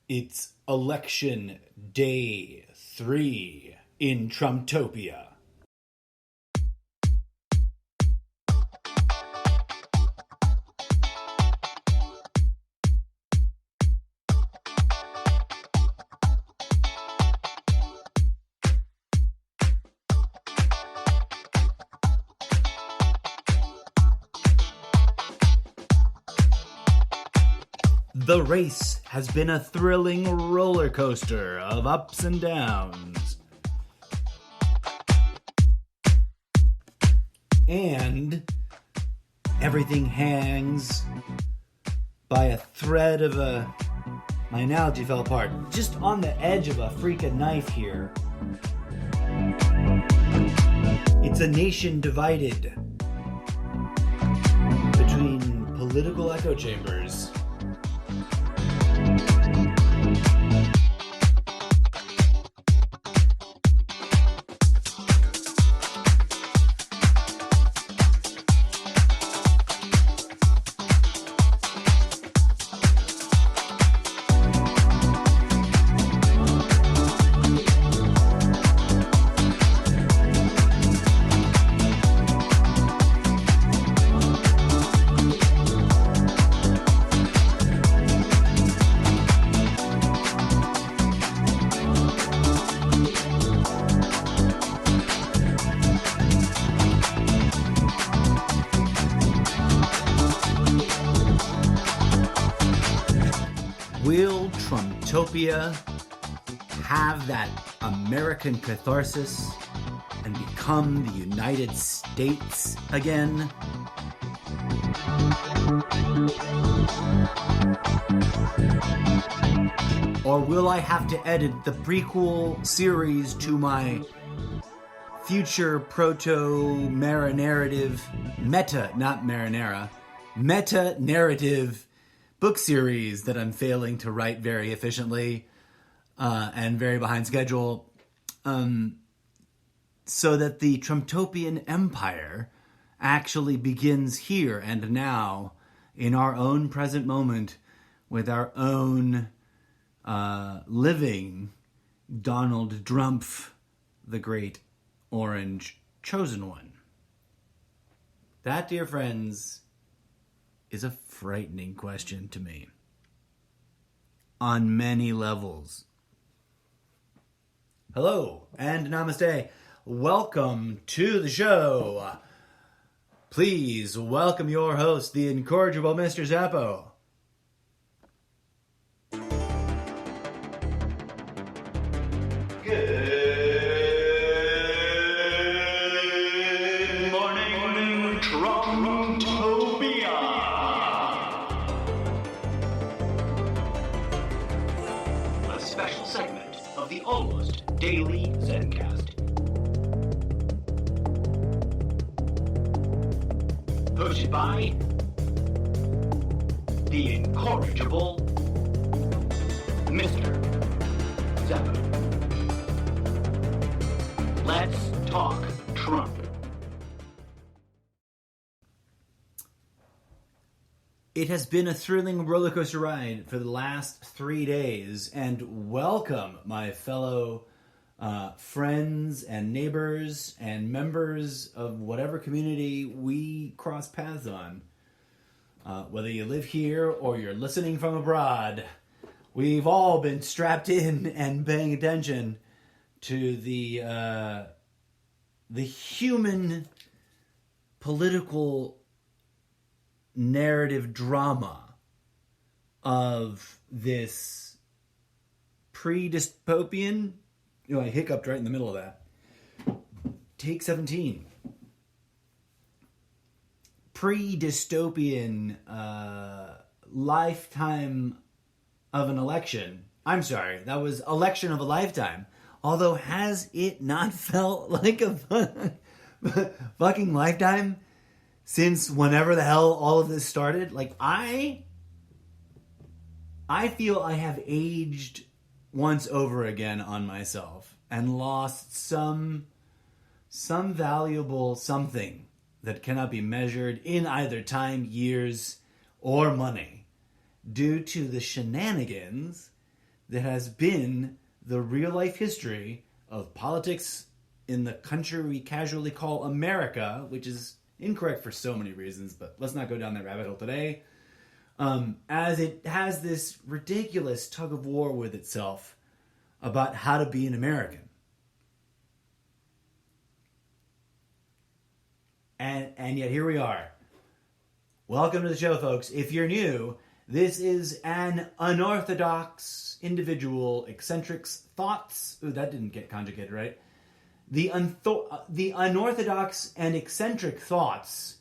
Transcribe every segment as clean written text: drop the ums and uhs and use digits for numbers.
It's election day 3 in Trumptopia. The race has been a thrilling roller coaster of ups and downs. And everything hangs by a thread of my analogy fell apart. Just on the edge of a freaking knife here. It's a nation divided between political echo chambers. Will Trumptopia have that American catharsis and become the United States again? Or will I have to edit the prequel series to my future proto-meta-narrative, meta-narrative book series that I'm failing to write very efficiently and very behind schedule, so that the Trumptopian empire actually begins here and now in our own present moment with our own living Donald Drumpf, the great orange chosen one. That, dear friends, is a frightening question to me. On many levels. Hello and namaste. Welcome to the show. Please welcome your host, the incorrigible Mr. Zappo. Good morning, Trumptopia. A special segment of the Almost Daily Zencast. Hosted by the incorrigible Mr. Zappo. Let's talk Trump. It has been a thrilling roller coaster ride for the last 3 days, and welcome, my fellow friends and neighbors and members of whatever community we cross paths on. Whether you live here or you're listening from abroad, we've all been strapped in and paying attention to the human political narrative drama of this pre-dystopian. I hiccuped right in the middle of that. Take 17. Pre-dystopian lifetime of an election. I'm sorry, that was election of a lifetime. Although, has it not felt like a fucking lifetime since whenever the hell all of this started? Like, I feel I have aged once over again on myself and lost some valuable something that cannot be measured in either time, years, or money due to the shenanigans that has been the real-life history of politics in the country we casually call America, which is incorrect for so many reasons, but let's not go down that rabbit hole today. As it has this ridiculous tug of war with itself about how to be an American. And yet here we are. Welcome to the show, folks. If you're new, this is an unorthodox individual eccentric's thoughts. Ooh, that didn't get conjugated right. The unorthodox and eccentric thoughts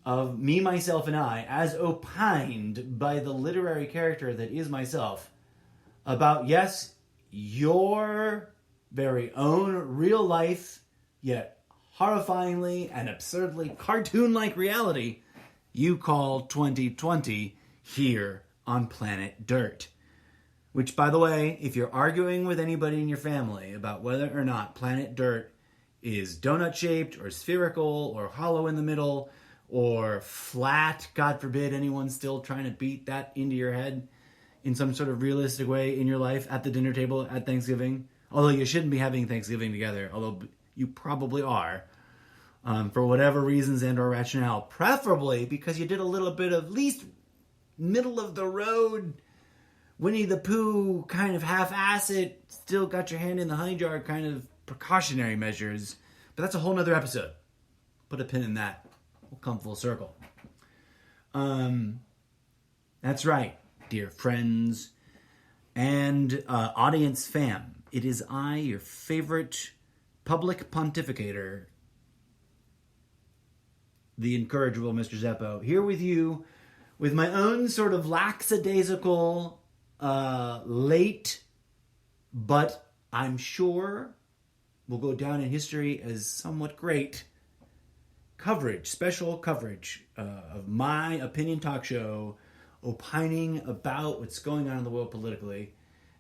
of me, myself, and I, as opined by the literary character that is myself, about, yes, your very own real life, yet horrifyingly and absurdly cartoon-like reality you call 2020 here on planet Dirt. Which, by the way, if you're arguing with anybody in your family about whether or not planet Dirt is donut-shaped or spherical or hollow in the middle or flat, God forbid anyone's still trying to beat that into your head in some sort of realistic way in your life at the dinner table at Thanksgiving, although you shouldn't be having Thanksgiving together, although you probably are, for whatever reasons and or rationale, preferably because you did a little bit of least middle of the road Winnie the Pooh kind of half-ass it, still got your hand in the honey jar kind of precautionary measures. But that's a whole nother episode. Put a pin in that. We'll come full circle. That's right, dear friends and audience fam. It is I, your favorite public pontificator, the incorrigible Mr. Zeppo, here with you with my own sort of lackadaisical, late, but I'm sure will go down in history as somewhat great coverage, special coverage of my opinion talk show, opining about what's going on in the world politically.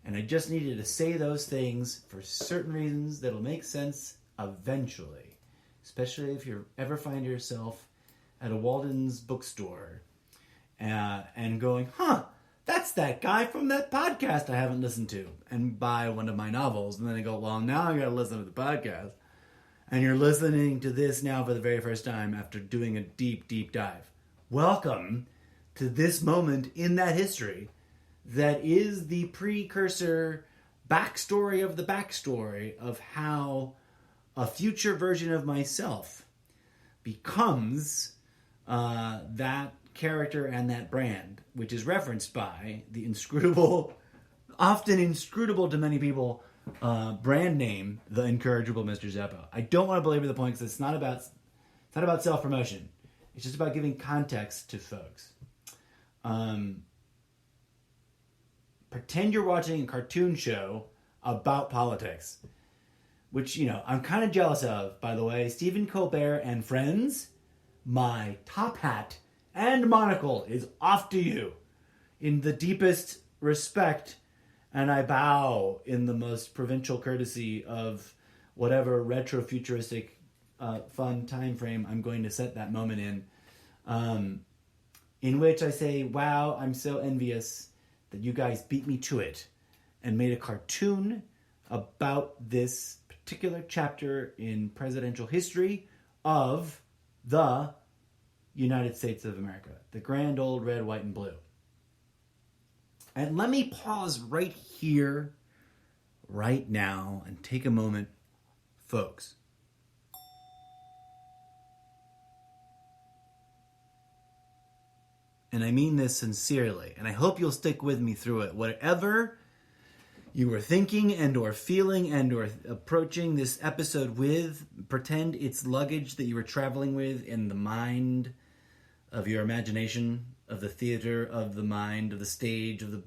And I just needed to say those things for certain reasons that'll make sense eventually. Especially if you ever find yourself at a Walden's bookstore and going, that's that guy from that podcast I haven't listened to, and buy one of my novels. And then I go, well, now I got to listen to the podcast. And you're listening to this now for the very first time after doing a deep, deep dive. Welcome to this moment in that history that is the precursor backstory of the backstory of how a future version of myself becomes that character and that brand, which is referenced by the inscrutable, often inscrutable to many people, brand name, the incorrigible Mr. Zeppo. I don't want to belabor the point because it's not about self-promotion. It's just about giving context to folks. Pretend you're watching a cartoon show about politics, which, I'm kind of jealous of, by the way. Stephen Colbert and friends, my top hat and monocle is off to you in the deepest respect, and I bow in the most provincial courtesy of whatever retro-futuristic fun time frame I'm going to set that moment in which I say, wow, I'm so envious that you guys beat me to it and made a cartoon about this particular chapter in presidential history of the United States of America, the grand old red, white, and blue. And let me pause right here, right now, and take a moment, folks. And I mean this sincerely, and I hope you'll stick with me through it. Whatever you were thinking and or feeling and or approaching this episode with, pretend it's luggage that you were traveling with in the mind of your imagination, of the theater, of the mind, of the stage, of the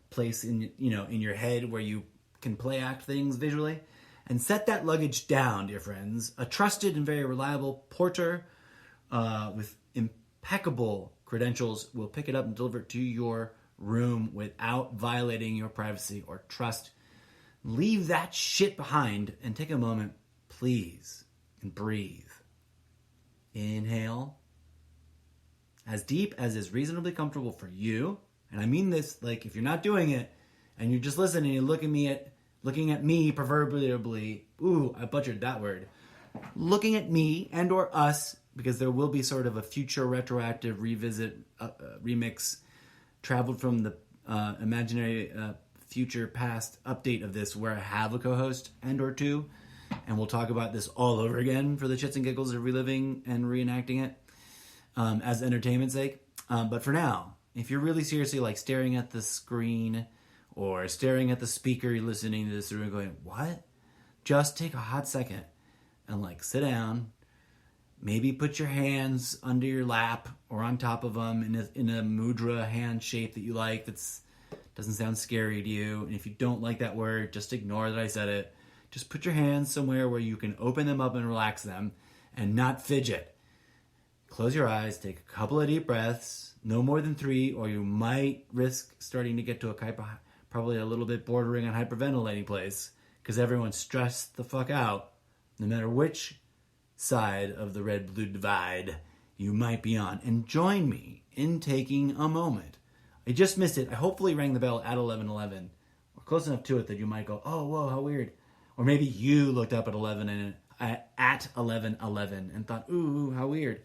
place in your head where you can play act things visually. And set that luggage down, dear friends. A trusted and very reliable porter with impeccable credentials will pick it up and deliver it to your room without violating your privacy or trust. Leave that shit behind and take a moment, please, and breathe. Inhale. As deep as is reasonably comfortable for you. And I mean this, like, if you're not doing it, and you're just listening and looking at me proverbially. Ooh, I butchered that word. Looking at me and or us, because there will be sort of a future retroactive revisit remix traveled from the imaginary future past update of this, where I have a co-host and or two, and we'll talk about this all over again for the shits and giggles of reliving and reenacting it as entertainment's sake. But for now, if you're really seriously like staring at the screen or staring at the speaker, you're listening to this through and going, what? Just take a hot second and like sit down, maybe put your hands under your lap or on top of them in a mudra hand shape that you like, that's doesn't sound scary to you. And if you don't like that word, just ignore that I said it. Just put your hands somewhere where you can open them up and relax them and not fidget. Close your eyes, take a couple of deep breaths, no more than 3, or you might risk starting to get to probably a little bit bordering on hyperventilating place, because everyone's stressed the fuck out, no matter which side of the red-blue divide you might be on. And join me in taking a moment. I just missed it. I hopefully rang the bell at 11:11, or close enough to it that you might go, oh, whoa, how weird. Or maybe you looked up at 11 and at 11:11 and thought, ooh, how weird.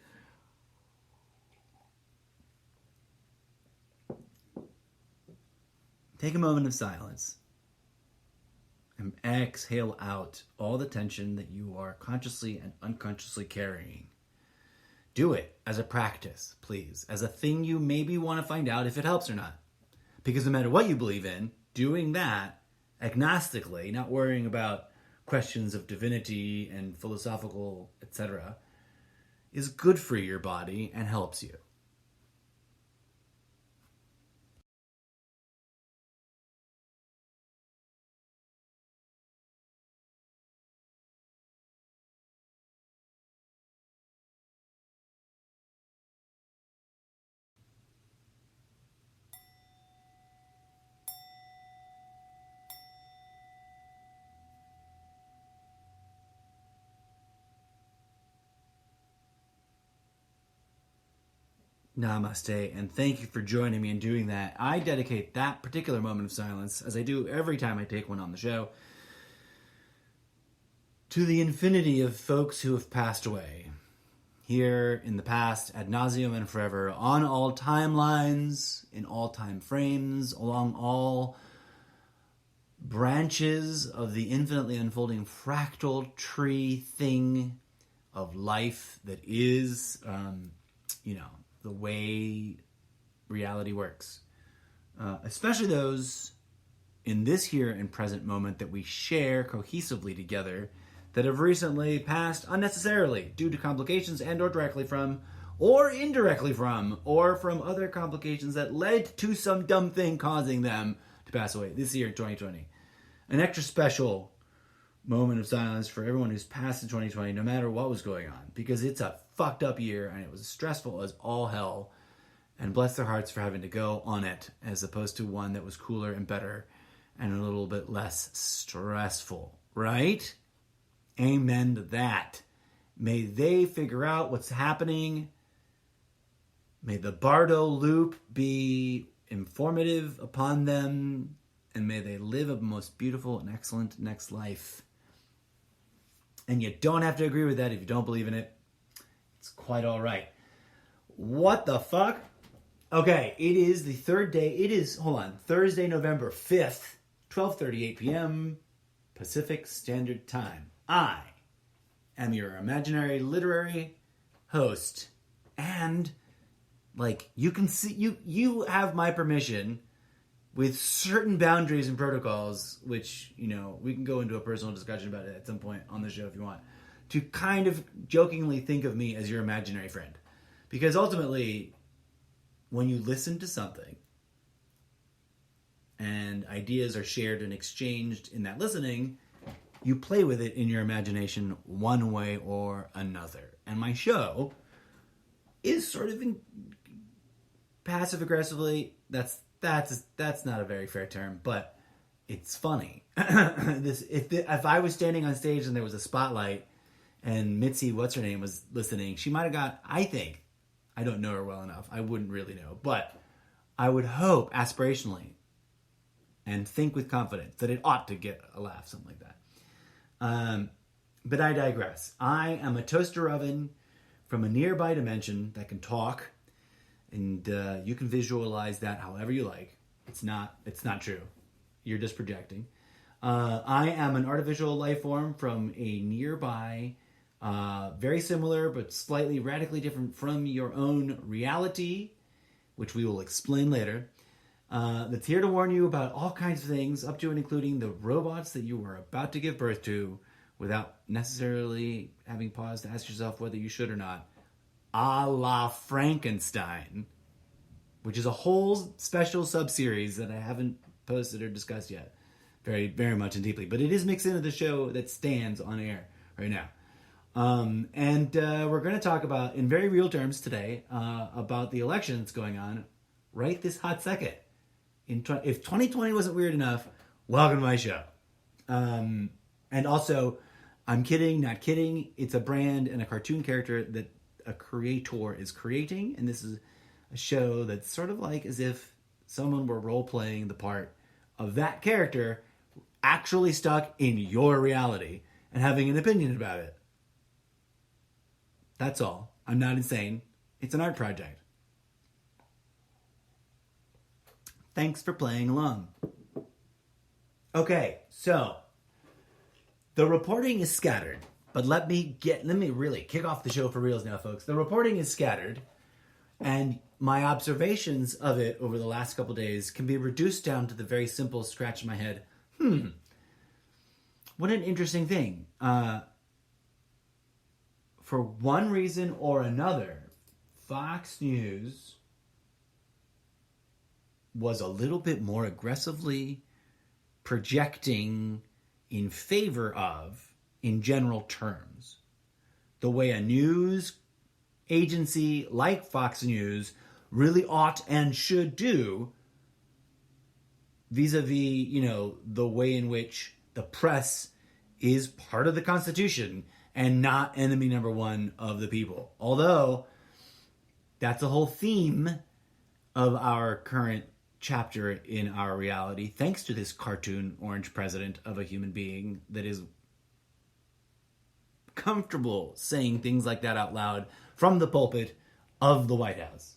Take a moment of silence and exhale out all the tension that you are consciously and unconsciously carrying. Do it as a practice, please, as a thing you maybe want to find out if it helps or not. Because no matter what you believe in, doing that agnostically, not worrying about questions of divinity and philosophical, etc., is good for your body and helps you. Namaste, and thank you for joining me in doing that. I dedicate that particular moment of silence, as I do every time I take one on the show, to the infinity of folks who have passed away, here in the past, ad nauseum and forever, on all timelines, in all time frames, along all branches of the infinitely unfolding fractal tree thing of life that is, the way reality works. Especially those in this here and present moment that we share cohesively together that have recently passed unnecessarily due to complications and or directly from, or indirectly from, or from other complications that led to some dumb thing causing them to pass away this year in 2020. An extra special moment of silence for everyone who's passed in 2020, no matter what was going on, because it's a fucked up year and it was stressful as all hell, and bless their hearts for having to go on it as opposed to one that was cooler and better and a little bit less stressful, right? Amen to that. May they figure out what's happening. May the Bardo loop be informative upon them, and may they live a most beautiful and excellent next life. And you don't have to agree with that if you don't believe in it. It's quite all right. What the fuck? Okay, it is the third day. It is, Thursday, November 5th, 12:38 p.m. Pacific Standard Time. I am your imaginary literary host. And, you can see, you have my permission with certain boundaries and protocols, which, we can go into a personal discussion about it at some point on the show if you want, to kind of jokingly think of me as your imaginary friend. Because ultimately, when you listen to something and ideas are shared and exchanged in that listening, you play with it in your imagination one way or another. And my show is sort of passive-aggressively, that's not a very fair term, but it's funny. If I was standing on stage and there was a spotlight and Mitzi, what's her name, was listening, she might have got, I don't know her well enough, I wouldn't really know, but I would hope aspirationally and think with confidence that it ought to get a laugh, something like that. But I digress. I am a toaster oven from a nearby dimension that can talk, and you can visualize that however you like. It's not true. You're just projecting. I am an artificial life form from a nearby, very similar but slightly radically different from your own reality, which we will explain later. That's here to warn you about all kinds of things, up to and including the robots that you are about to give birth to, without necessarily having paused to ask yourself whether you should or not. A la Frankenstein, which is a whole special sub-series that I haven't posted or discussed yet very, very much and deeply. But it is mixed into the show that stands on air right now. And we're going to talk about, in very real terms today, about the election that's going on right this hot second. If 2020 wasn't weird enough, welcome to my show. And also, I'm kidding, not kidding. It's a brand and a cartoon character that a creator is creating. And this is a show that's sort of like as if someone were role-playing the part of that character actually stuck in your reality and having an opinion about it. That's all. I'm not insane. It's an art project. Thanks for playing along. Okay, so the reporting is scattered, but let me really kick off the show for reals now, folks. The reporting is scattered, and my observations of it over the last couple days can be reduced down to the very simple scratch in my head. What an interesting thing. For one reason or another, Fox News was a little bit more aggressively projecting in favor of, in general terms, the way a news agency like Fox News really ought and should do vis-a-vis, the way in which the press is part of the Constitution and not enemy number one of the people. Although, that's a whole theme of our current chapter in our reality, thanks to this cartoon orange president of a human being that is comfortable saying things like that out loud from the pulpit of the White House.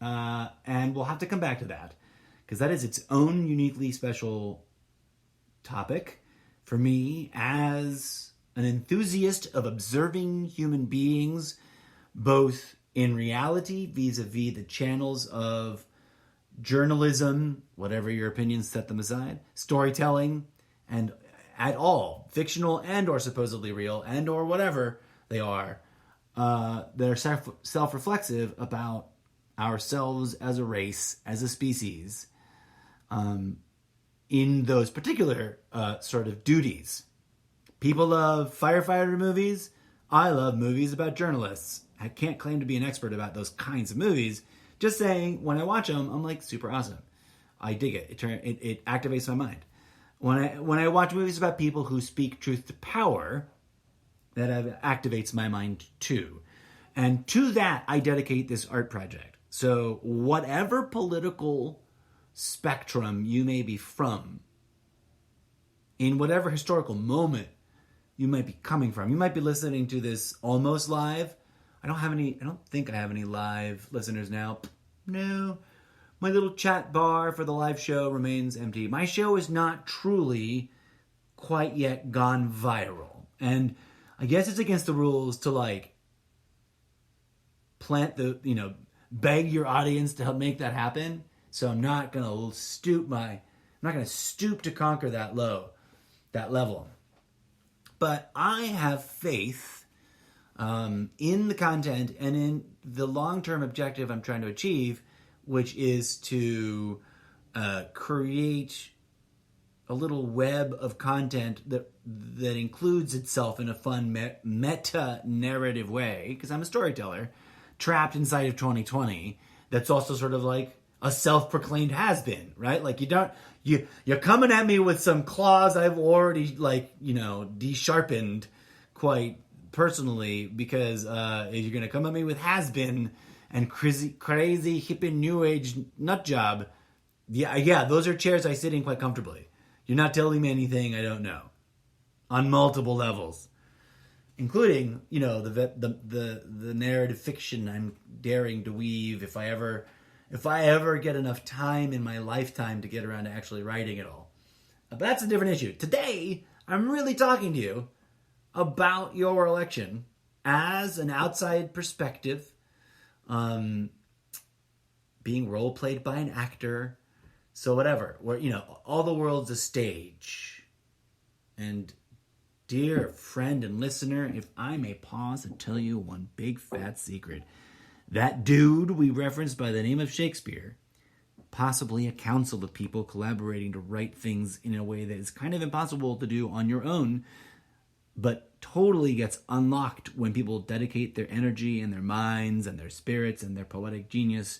And we'll have to come back to that, because that is its own uniquely special topic for me as an enthusiast of observing human beings, both in reality vis-a-vis the channels of journalism, whatever your opinions, set them aside, storytelling, and at all, fictional and or supposedly real and or whatever they are, that are self-reflexive about ourselves as a race, as a species, in those particular sort of duties. People love firefighter movies. I love movies about journalists. I can't claim to be an expert about those kinds of movies. Just saying, when I watch them, I'm like, super awesome. I dig it. It activates my mind. When I watch movies about people who speak truth to power, that activates my mind too. And to that, I dedicate this art project. So whatever political spectrum you may be from, in whatever historical moment you might be coming from, you might be listening to this almost live. I don't think I have any live listeners now. No. My little chat bar for the live show remains empty. My show is not truly quite yet gone viral. And I guess it's against the rules to beg your audience to help make that happen. So I'm not going to stoop to conquer that level. But I have faith in the content and in the long-term objective I'm trying to achieve, which is to create a little web of content that includes itself in a fun meta-narrative way, because I'm a storyteller trapped inside of 2020 that's also sort of like a self-proclaimed has-been, right? Like you're coming at me with some claws I've already de-sharpened quite personally, because you're going to come at me with has-been and crazy hippie new age nut job. Yeah, those are chairs I sit in quite comfortably. You're not telling me anything I don't know on multiple levels, including, the narrative fiction I'm daring to weave if I ever get enough time in my lifetime to get around to actually writing it all. But that's a different issue. Today, I'm really talking to you about your election as an outside perspective, being role played by an actor. So whatever, where all the world's a stage. And dear friend and listener, if I may pause and tell you one big fat secret, that dude we referenced by the name of Shakespeare, possibly a council of people collaborating to write things in a way that is kind of impossible to do on your own, but totally gets unlocked when people dedicate their energy and their minds and their spirits and their poetic genius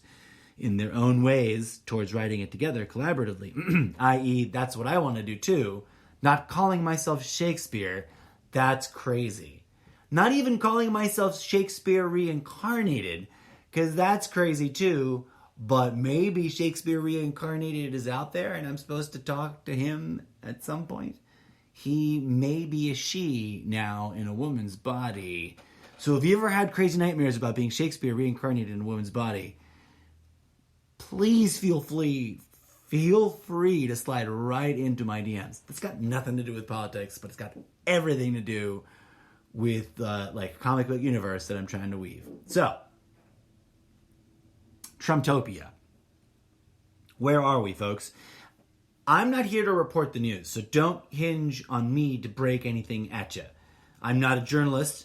in their own ways towards writing it together collaboratively, i.e. that's what I want to do too. Not calling myself Shakespeare, that's crazy. Not even calling myself Shakespeare reincarnated, because that's crazy too, but maybe Shakespeare reincarnated is out there and I'm supposed to talk to him at some point. He may be a she now in a woman's body. So if you ever had crazy nightmares about being Shakespeare reincarnated in a woman's body, please feel free to slide right into my DMs. That's got nothing to do with politics, but it's got everything to do with comic book universe that I'm trying to weave. So, Trumptopia. Where are we, folks? I'm not here to report the news, so don't hinge on me to break anything at you. I'm not a journalist.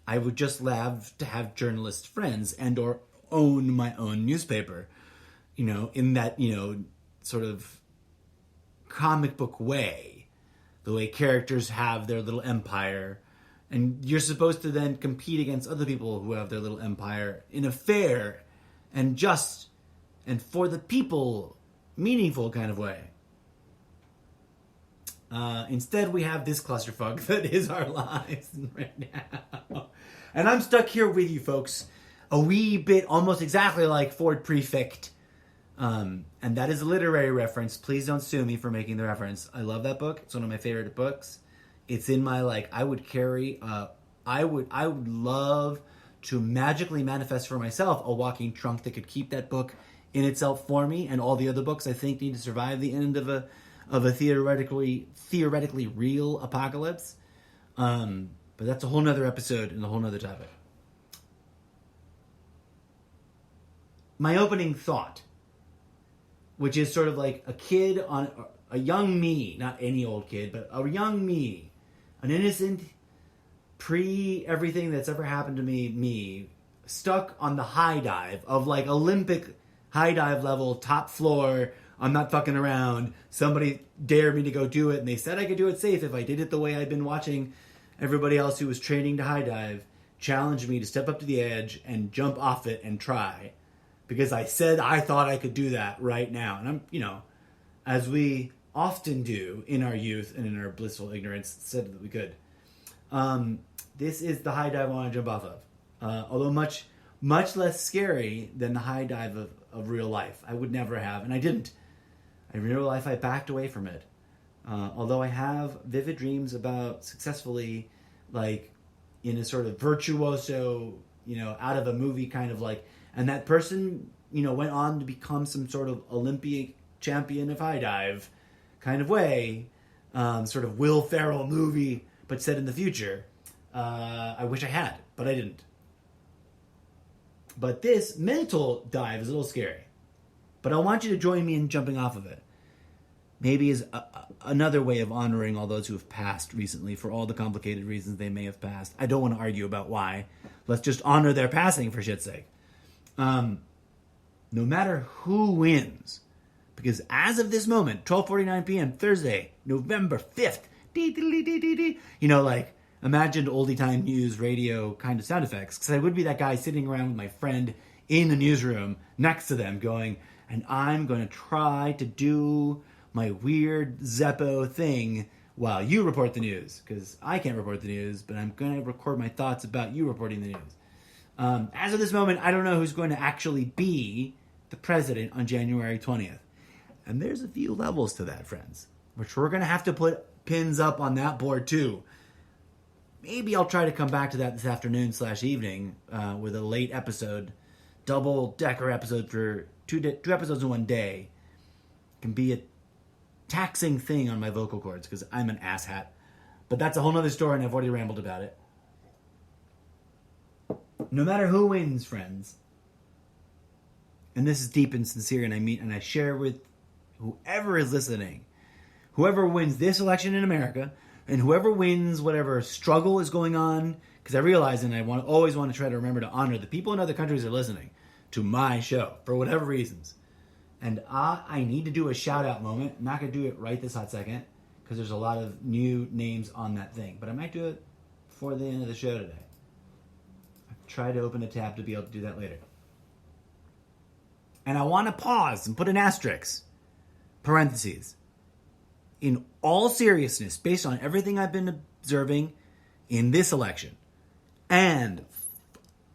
I would just love to have journalist friends and or own my own newspaper. In that, sort of comic book way. The way characters have their little empire. And you're supposed to then compete against other people who have their little empire in a fair and just and for the people meaningful kind of way. Instead, we have this clusterfuck that is our lives right now. And I'm stuck here with you, folks. A wee bit, almost exactly like Ford Prefect. And that is a literary reference. Please don't sue me for making the reference. I love that book. It's one of my favorite books. It's in my, I would love to magically manifest for myself a walking trunk that could keep that book in itself for me, and all the other books I think need to survive the end of a theoretically real apocalypse. But that's a whole nother episode and a whole nother topic. My opening thought, which is sort of like a kid on a young me, not any old kid, but a young me, an innocent, pre-everything that's ever happened to me, stuck on the high dive of Olympic high dive level, top floor. I'm not fucking around. Somebody dared me to go do it, and they said I could do it safe if I did it the way I'd been watching everybody else who was training to high dive challenge me to step up to the edge and jump off it and try. Because I said I thought I could do that right now. And I'm, as we often do in our youth and in our blissful ignorance, said that we could. This is the high dive I want to jump off of. Although much less scary than the high dive of real life. I would never have, and I didn't. In real life, I backed away from it. Although I have vivid dreams about successfully, in a sort of virtuoso, out of a movie kind of and that person, went on to become some sort of Olympic champion of high dive kind of way, sort of Will Ferrell movie, but set in the future. I wish I had, but I didn't. But this mental dive is a little scary. But I want you to join me in jumping off of it. Maybe is another way of honoring all those who have passed recently for all the complicated reasons they may have passed. I don't want to argue about why. Let's just honor their passing, for shit's sake. No matter who wins, because as of this moment, 12:49 p.m. Thursday, November 5th, imagine oldie time news radio kind of sound effects, because I would be that guy sitting around with my friend in the newsroom next to them going, and I'm going to try to do my weird Zeppo thing while you report the news, because I can't report the news, but I'm going to record my thoughts about you reporting the news. As of this moment, I don't know who's going to actually be the president on January 20th. And there's a few levels to that, friends, which we're going to have to put pins up on that board too. Maybe I'll try to come back to that this afternoon/evening with a late episode, double-decker episode for two episodes in one day. It can be a taxing thing on my vocal cords because I'm an asshat. But that's a whole nother story, and I've already rambled about it. No matter who wins, friends, and this is deep and sincere, and I share with whoever is listening, whoever wins this election in America, and whoever wins whatever struggle is going on, because I realize, and I always want to try to remember to honor the people in other countries that are listening to my show for whatever reasons. And I need to do a shout-out moment. I'm not going to do it right this hot second, because there's a lot of new names on that thing. But I might do it before the end of the show today. I've tried to open a tab to be able to do that later. And I want to pause and put an asterisk, parentheses. In all seriousness, based on everything I've been observing in this election, and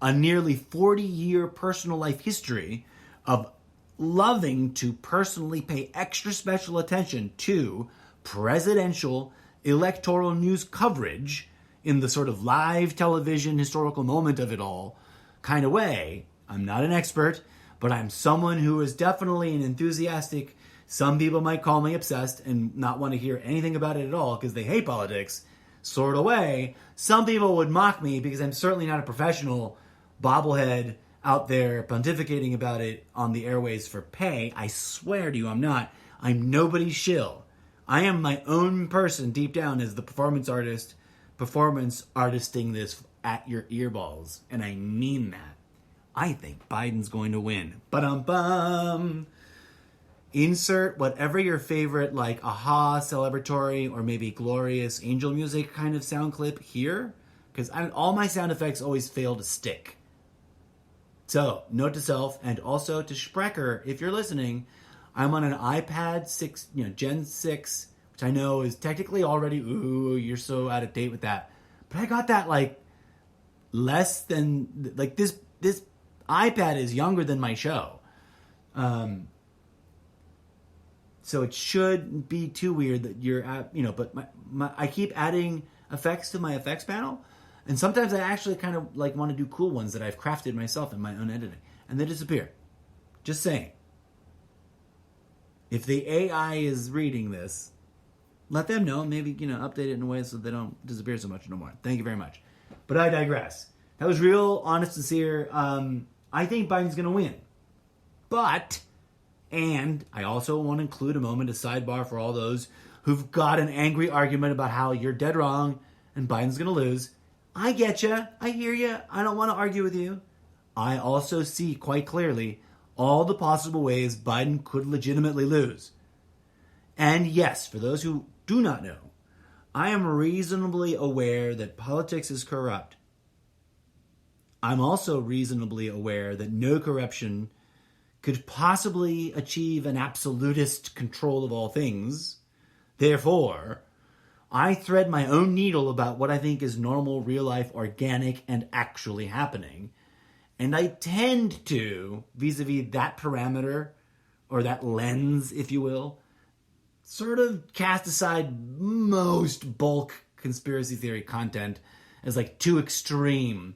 a nearly 40-year personal life history of loving to personally pay extra special attention to presidential electoral news coverage in the sort of live television historical moment of it all kind of way. I'm not an expert, but I'm someone who is definitely an enthusiastic, some people might call me obsessed and not want to hear anything about it at all because they hate politics, sort of way. Some people would mock me because I'm certainly not a professional bobblehead out there pontificating about it on the airways for pay. I swear to you, I'm not. I'm nobody's shill. I am my own person deep down as the performance artisting this at your earballs. And I mean that. I think Biden's going to win. Ba-dum-bum. Insert whatever your favorite, like, aha, celebratory, or maybe glorious angel music kind of sound clip here. Because all my sound effects always fail to stick. So, note to self, and also to Sprecher, if you're listening, I'm on an iPad 6, Gen 6, which I know is technically already, ooh, you're so out of date with that. But I got that, less than, this iPad is younger than my show. So it shouldn't be too weird that you're at, but I keep adding effects to my effects panel. And sometimes I actually kind of want to do cool ones that I've crafted myself in my own editing. And they disappear. Just saying. If the AI is reading this, let them know. Maybe, update it in a way so they don't disappear so much no more. Thank you very much. But I digress. That was real, honest, sincere. I think Biden's going to win. And I also want to include a moment, a sidebar for all those who've got an angry argument about how you're dead wrong and Biden's going to lose. I get you. I hear you. I don't want to argue with you. I also see quite clearly all the possible ways Biden could legitimately lose. And yes, for those who do not know, I am reasonably aware that politics is corrupt. I'm also reasonably aware that no corruption could possibly achieve an absolutist control of all things. Therefore, I thread my own needle about what I think is normal, real-life, organic, and actually happening. And I tend to, vis-a-vis that parameter, or that lens, if you will, sort of cast aside most bulk conspiracy theory content as too extreme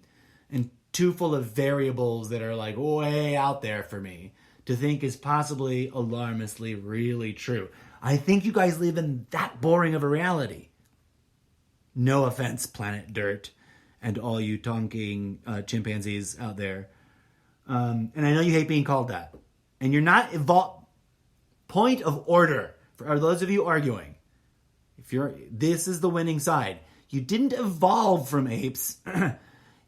and too full of variables that are way out there for me to think is possibly alarmistly really true. I think you guys live in that boring of a reality. No offense, Planet Dirt, and all you tonking chimpanzees out there. And I know you hate being called that. And you're not point of order for those of you arguing. This is the winning side. You didn't evolve from apes.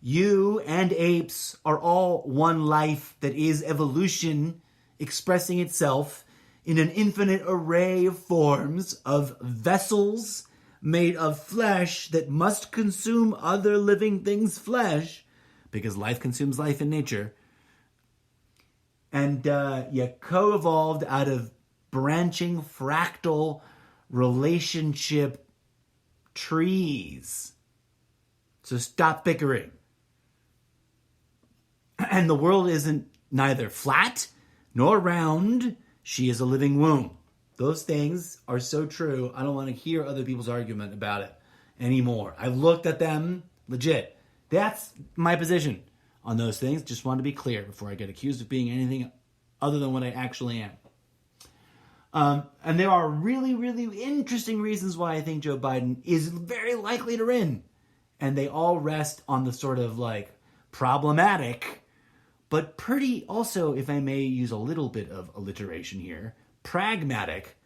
You and apes are all one life that is evolution expressing itself in an infinite array of forms of vessels made of flesh that must consume other living things' flesh, because life consumes life in nature. And you co-evolved out of branching fractal relationship trees. So stop bickering. And the world isn't neither flat nor round. She is a living womb. Those things are so true. I don't want to hear other people's argument about it anymore. I've looked at them, legit. That's my position on those things. Just want to be clear before I get accused of being anything other than what I actually am. And there are really, really interesting reasons why I think Joe Biden is very likely to win. And they all rest on the sort of like problematic, but pretty also, if I may use a little bit of alliteration here, pragmatic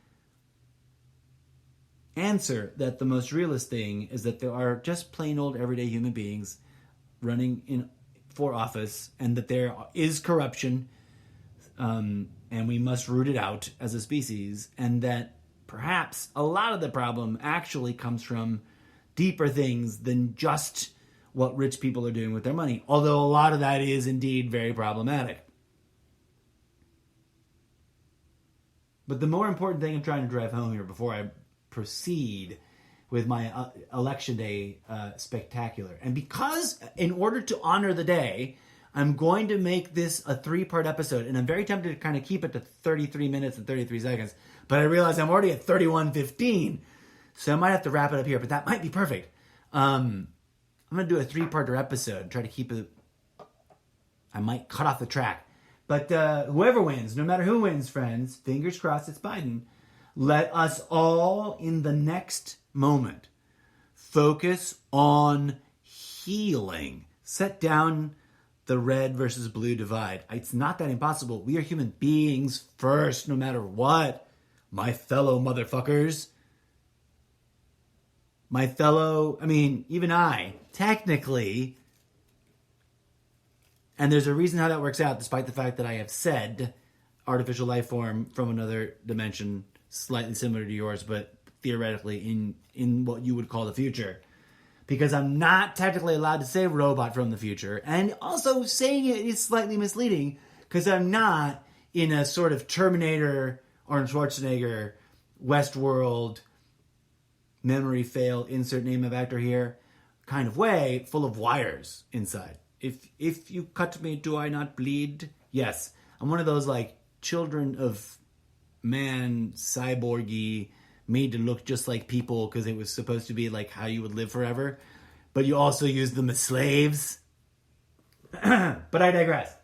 answer that the most realist thing is that there are just plain old everyday human beings running for office, and that there is corruption, and we must root it out as a species, and that perhaps a lot of the problem actually comes from deeper things than just what rich people are doing with their money, although a lot of that is indeed very problematic. But the more important thing I'm trying to drive home here before I proceed with my election day spectacular, and because in order to honor the day, I'm going to make this a 3-part episode, and I'm very tempted to kind of keep it to 33 minutes and 33 seconds, but I realize I'm already at 31:15, so I might have to wrap it up here, but that might be perfect. I'm going to do a 3-parter episode, try to keep it, I might cut off the track. But whoever wins, no matter who wins, friends, fingers crossed it's Biden, let us all in the next moment focus on healing. Set down the red versus blue divide. It's not that impossible. We are human beings first, no matter what. My fellow motherfuckers. Even I, technically, and there's a reason how that works out, despite the fact that I have said artificial life form from another dimension, slightly similar to yours, but theoretically in what you would call the future. Because I'm not technically allowed to say robot from the future. And also saying it is slightly misleading, because I'm not in a sort of Terminator, Arnold Schwarzenegger, Westworld, memory fail, insert name of actor here, kind of way, full of wires inside. If you cut me, do I not bleed? Yes. I'm one of those like children of man, cyborgy, made to look just like people because it was supposed to be like how you would live forever. But you also use them as slaves. But I digress.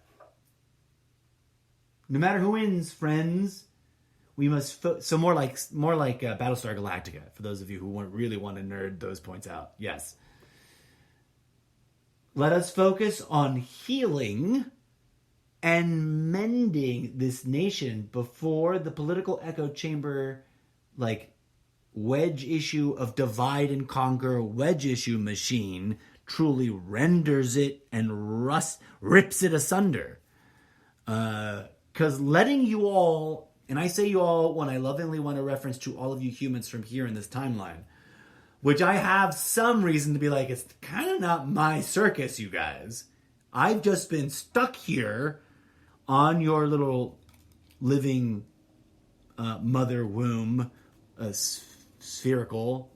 No matter who wins, friends, we must... So more like Battlestar Galactica, for those of you who really want to nerd those points out. Yes. Let us focus on healing and mending this nation before the political echo chamber, like, wedge issue of divide and conquer, wedge issue machine truly renders it and rips it asunder. Because letting you all, and I say you all when I lovingly want to reference to all of you humans from here in this timeline, which I have some reason to be like, it's kind of not my circus, you guys. I've just been stuck here on your little living mother womb, spherical,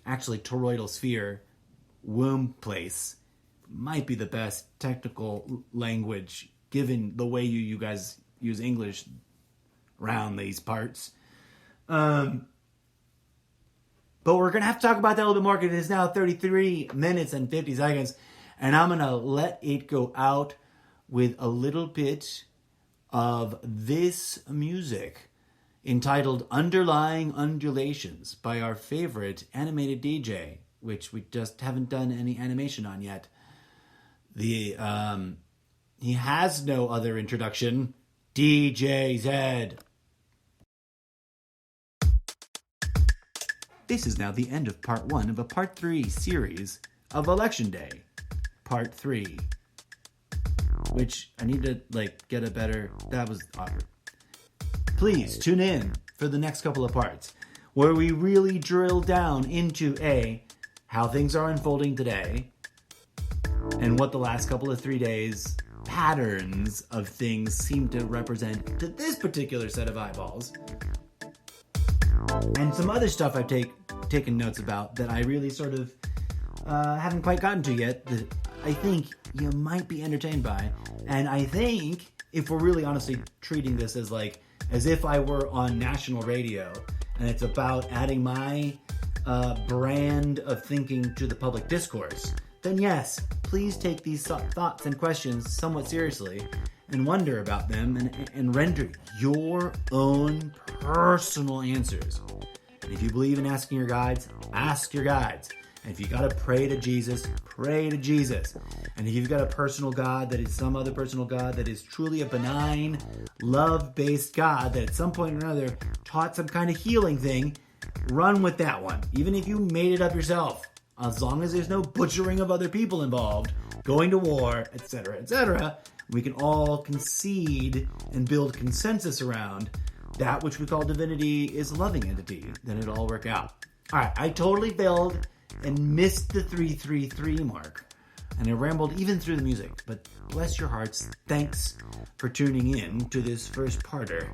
actually toroidal sphere, womb place. Might be the best technical language, given the way you guys use English around these parts. But we're going to have to talk about that a little bit more, because it is now 33 minutes and 50 seconds. And I'm going to let it go out with a little bit of this music entitled Underlying Undulations by our favorite animated DJ, which we just haven't done any animation on yet. He has no other introduction. DJ Zed. This is now the end of part 1 of a part 3 series of Election Day. Part 3. Which I need to, get a better... That was awkward. Please tune in for the next couple of parts, where we really drill down into how things are unfolding today, and what the last couple of 3 days patterns of things seem to represent to this particular set of eyeballs. And some other stuff I've taken notes about that I really sort of haven't quite gotten to yet, that I think you might be entertained by. And I think, if we're really honestly treating this as as if I were on national radio, and it's about adding my brand of thinking to the public discourse, then yes, please take these thoughts and questions somewhat seriously and wonder about them and render your own personal answers. And if you believe in asking your guides, ask your guides. And if you gotta pray to Jesus, pray to Jesus. And if you've got a personal God that is some other personal God that is truly a benign, love-based God that at some point or another taught some kind of healing thing, run with that one. Even if you made it up yourself. As long as there's no butchering of other people involved, going to war, etc., we can all concede and build consensus around that which we call divinity is a loving entity. Then it'll all work out. All right, I totally failed and missed the 333 mark. And I rambled even through the music, but bless your hearts, thanks for tuning in to this first parter.